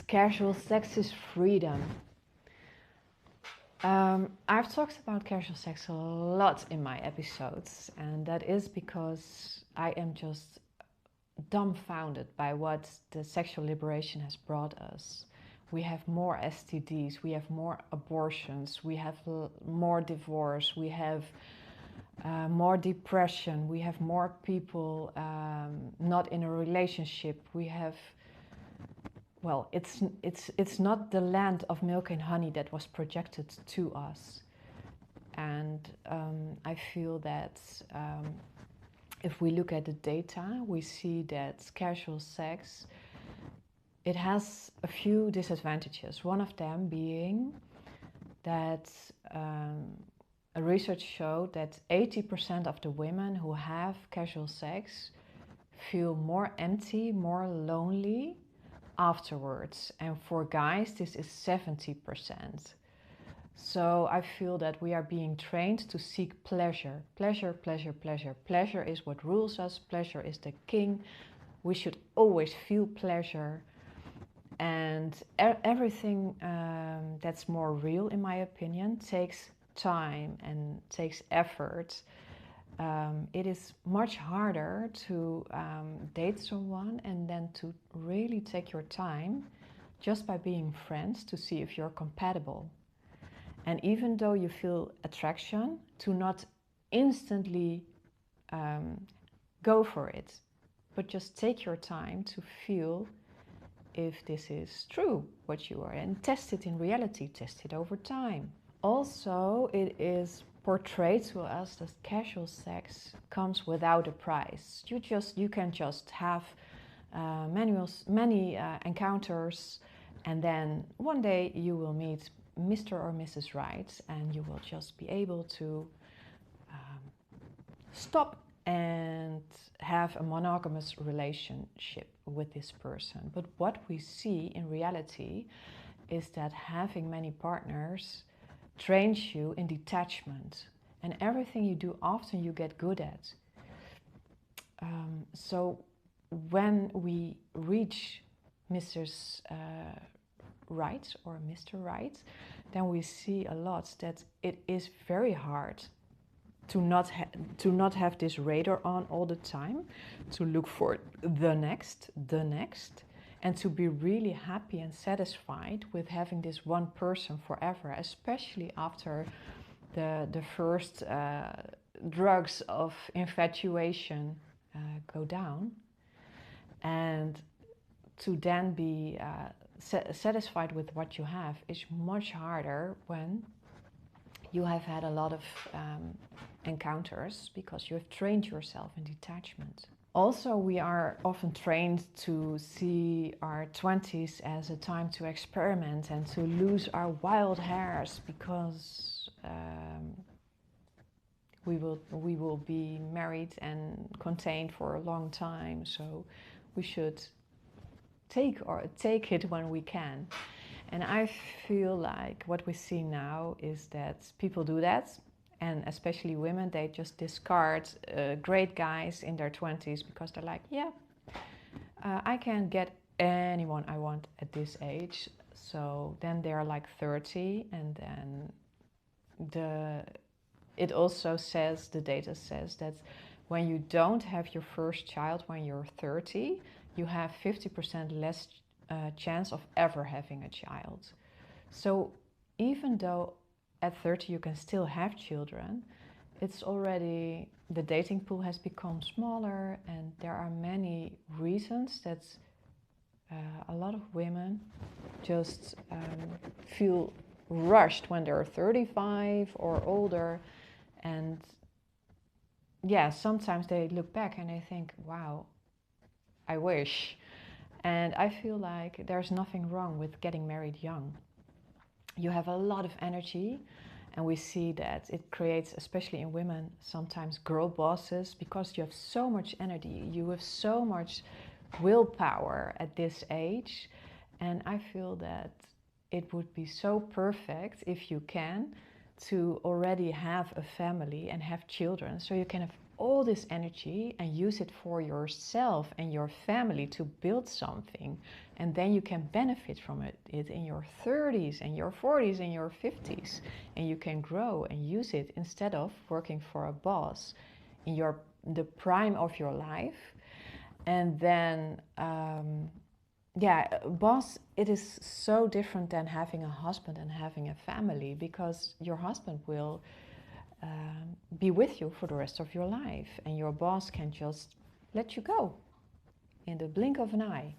casual sex is freedom. I've talked about casual sex a lot in my episodes, and that is because I am just dumbfounded by what the sexual liberation has brought us. We have more STDs, we have more abortions, we have more divorce, we have more depression, we have more people not in a relationship. We have, well, it's not the land of milk and honey that was projected to us. And I feel that if we look at the data, we see that casual sex, it has a few disadvantages. One of them being that a research showed that 80% of the women who have casual sex feel more empty, more lonely afterwards. And for guys, this is 70%. So I feel that we are being trained to seek pleasure. Pleasure, pleasure, pleasure. Pleasure is what rules us. Pleasure is the king. We should always feel pleasure. And everything that's more real, in my opinion, takes time and takes effort. It is much harder to date someone and then to really take your time just by being friends to see if you're compatible. And even though you feel attraction, to not instantly go for it, but just take your time to feel if this is true, what you are, and test it in reality, test it over time. Also, it is portrayed to us that casual sex comes without a price. You can just have many encounters, and then one day you will meet Mr. or Mrs. Right, and you will just be able to stop and have a monogamous relationship with this person. But what we see in reality is that having many partners trains you in detachment, and everything you do often you get good at. So when we reach Mrs. Right or Mr. Right, then we see a lot that it is very hard to not have this radar on all the time, to look for the next, and to be really happy and satisfied with having this one person forever, especially after the first drugs of infatuation go down, and to then be satisfied with what you have is much harder when you have had a lot of encounters, because you have trained yourself in detachment. Also, we are often trained to see our 20s as a time to experiment and to lose our wild hairs, because we will be married and contained for a long time, so we should take it when we can. And I feel like what we see now is that people do that, and especially women, they just discard great guys in their 20s because they're like, yeah, I can get anyone I want at this age. So then they're like 30, and then it also says, the data says that when you don't have your first child when you're 30, you have 50% less chance of ever having a child. So even though at 30 you can still have children, it's already, the dating pool has become smaller, and there are many reasons that a lot of women just feel rushed when they're 35 or older. And yeah, sometimes they look back and they think, wow, I wish. And I feel like there's nothing wrong with getting married young. You have a lot of energy, and we see that it creates, especially in women, sometimes girl bosses, because you have so much energy, you have so much willpower at this age. And I feel that it would be so perfect, if you can, to already have a family and have children, so you can have all this energy and use it for yourself and your family to build something, and then you can benefit from it in your 30s and your 40s and your 50s, and you can grow and use it instead of working for a boss in the prime of your life. And then boss, it is so different than having a husband and having a family, because your husband will be with you for the rest of your life, and your boss can just let you go in the blink of an eye.